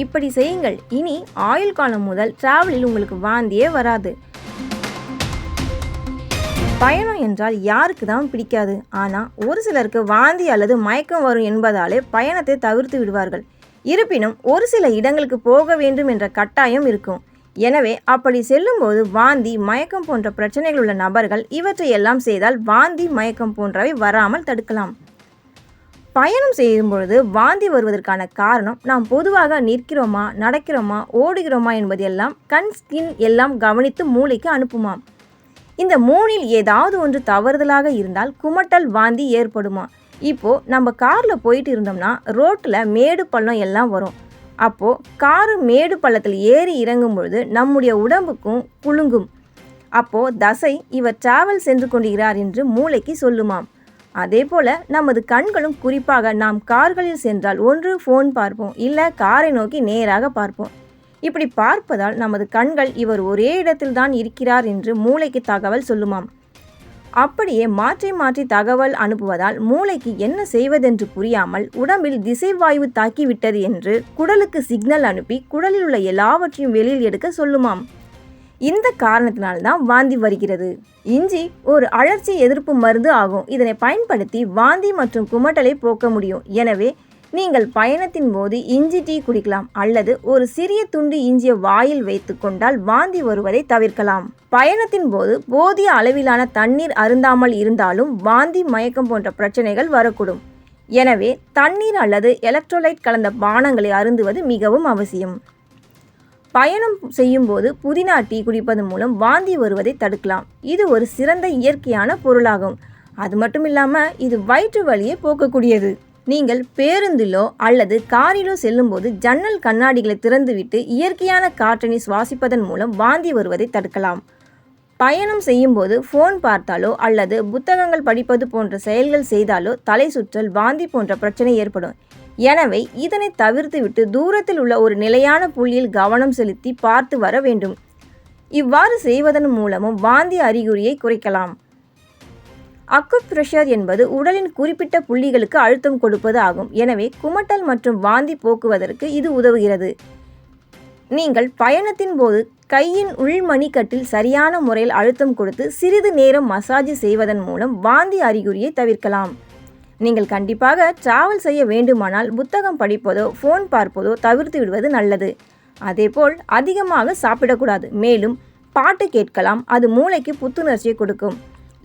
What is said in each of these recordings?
இப்படி செய்யுங்கள். இனி ஆயுள் காலம் முதல் டிராவலில் உங்களுக்கு வாந்தியே வராது. பயணம் என்றால் யாருக்கு தான் பிடிக்காது? ஆனால் ஒரு சிலருக்கு வாந்தி அல்லது மயக்கம் வரும் என்பதாலே பயணத்தை தவிர்த்து விடுவார்கள். இருப்பினும் ஒரு சில இடங்களுக்கு போக வேண்டும் என்ற கட்டாயம் இருக்கும். எனவே அப்படி செல்லும்போது வாந்தி, மயக்கம் போன்ற பிரச்சனைகள் உள்ள நபர்கள் இவற்றையெல்லாம் செய்தால் வாந்தி, மயக்கம் போன்றவை வராமல் தடுக்கலாம். பயணம் செய்யும் பொழுது வாந்தி வருவதற்கான காரணம் நாம் பொதுவாக நிற்கிறோமா, நடக்கிறோமா, ஓடுகிறோமா என்பதெல்லாம் கண், ஸ்கின் எல்லாம் கவனித்து மூளைக்கு அனுப்புமாம். இந்த மூணில் ஏதாவது ஒன்று தவறுதலாக இருந்தால் குமட்டல், வாந்தி ஏற்படுமா? இப்போது நம்ம காரில் போயிட்டு இருந்தோம்னா ரோட்டில் மேடு பள்ளம் எல்லாம் வரும். அப்போது காரு மேடு பள்ளத்தில் ஏறி இறங்கும் பொழுது நம்முடைய உடம்புக்கும் குலுங்கும். அப்போது தசை இவர் டிராவல் சென்று கொண்டிருக்கிறார் என்று மூளைக்கு சொல்லுமாம். அதே போல் நமது கண்களும், குறிப்பாக நாம் கார்களில் சென்றால் ஒன்று ஃபோன் பார்ப்போம், இல்லை காரை நோக்கி நேராக பார்ப்போம். இப்படி பார்ப்பதால் நமது கண்கள் இவர் ஒரே இடத்தில் தான் இருக்கிறார் என்று மூளைக்கு தகவல் சொல்லுமாம். அப்படியே மாற்றி மாற்றி தகவல் அனுப்புவதால் மூளைக்கு என்ன செய்வதென்று புரியாமல் உடம்பில் திசைவாயு தாக்கிவிட்டது என்று குடலுக்கு சிக்னல் அனுப்பி குடலில் உள்ள எல்லாவற்றையும் வெளியில் எடுக்க சொல்லுமாம். இந்த காரணத்தினால்தான் வாந்தி வருகிறது. இஞ்சி ஒரு அழற்சி எதிர்ப்பு மருந்து ஆகும். இதனை பயன்படுத்தி வாந்தி மற்றும் குமட்டலை போக்க முடியும். எனவே நீங்கள் பயணத்தின் போது இஞ்சி டீ குடிக்கலாம் அல்லது ஒரு சிறிய துண்டு இஞ்சியை வாயில் வைத்து கொண்டால் வாந்தி வருவதை தவிர்க்கலாம். பயணத்தின் போது போதிய அளவிலான தண்ணீர் அருந்தாமல் இருந்தாலும் வாந்தி, மயக்கம் போன்ற பிரச்சனைகள் வரக்கூடும். எனவே தண்ணீர் அல்லது எலக்ட்ரோலைட் கலந்த பானங்களை அருந்துவது மிகவும் அவசியம். பயணம் செய்யும் போது புதினா டீ குடிப்பதன் மூலம் வாந்தி வருவதை தடுக்கலாம். இது ஒரு சிறந்த இயற்கையான பொருளாகும். அது மட்டும் இல்லாமல் இது வயிற்று வலியை போக்கக்கூடியது. நீங்கள் பேருந்திலோ அல்லது காரிலோ செல்லும்போது ஜன்னல் கண்ணாடிகளை திறந்துவிட்டு இயற்கையான காற்றினை சுவாசிப்பதன் மூலம் வாந்தி வருவதை தடுக்கலாம். பயணம் செய்யும்போது ஃபோன் பார்த்தாலோ அல்லது புத்தகங்கள் படிப்பது போன்ற செயல்கள் செய்தாலோ தலை சுற்றல், வாந்தி போன்ற பிரச்சனை ஏற்படும். எனவே இதனை தவிர்த்துவிட்டு தூரத்தில் உள்ள ஒரு நிலையான புள்ளியில் கவனம் செலுத்தி பார்த்து வர வேண்டும். இவ்வாறு செய்வதன் மூலமும் வாந்தி அறிகுறியை குறைக்கலாம். அக்குப்ரெஷர் என்பது உடலின் குறிப்பிட்ட புள்ளிகளுக்கு அழுத்தம் கொடுப்பது ஆகும். எனவே குமட்டல் மற்றும் வாந்தி போக்குவதற்கு இது உதவுகிறது. நீங்கள் பயணத்தின் போது கையின் உள்மணிக்கட்டில் சரியான முறையில் அழுத்தம் கொடுத்து சிறிது நேரம் மசாஜ் செய்வதன் மூலம் வாந்தி அறிகுறியை தவிர்க்கலாம். நீங்கள் கண்டிப்பாக டிராவல் செய்ய வேண்டுமானால் புத்தகம் படிப்பதோ ஃபோன் பார்ப்பதோ தவிர்த்து விடுவது நல்லது. அதேபோல் அதிகமாக சாப்பிடக்கூடாது. மேலும் பாட்டு கேட்கலாம். அது மூளைக்கு புத்துணர்ச்சியை கொடுக்கும்.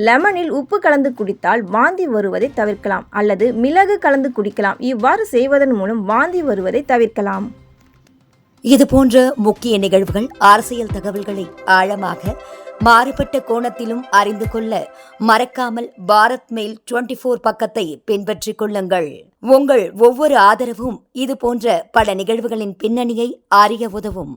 லெமனில் உப்பு கலந்து குடித்தால் வாந்தி வருவதை தவிர்க்கலாம் அல்லது மிளகு கலந்து குடிக்கலாம். இவ்வாறு செய்வதன் மூலம் வாந்தி வருவதை தவிர்க்கலாம். இது போன்ற முக்கிய நிகழ்வுகள், அரசியல் தகவல்களை ஆழமாக மாறுபட்ட கோணத்திலும் அறிந்து கொள்ள மறக்காமல் பாரத் மெயில் 24 பக்கத்தை பின்பற்றிக் கொள்ளுங்கள். உங்கள் ஒவ்வொரு ஆதரவும் இது போன்ற பல நிகழ்வுகளின் பின்னணியை அறிய உதவும்.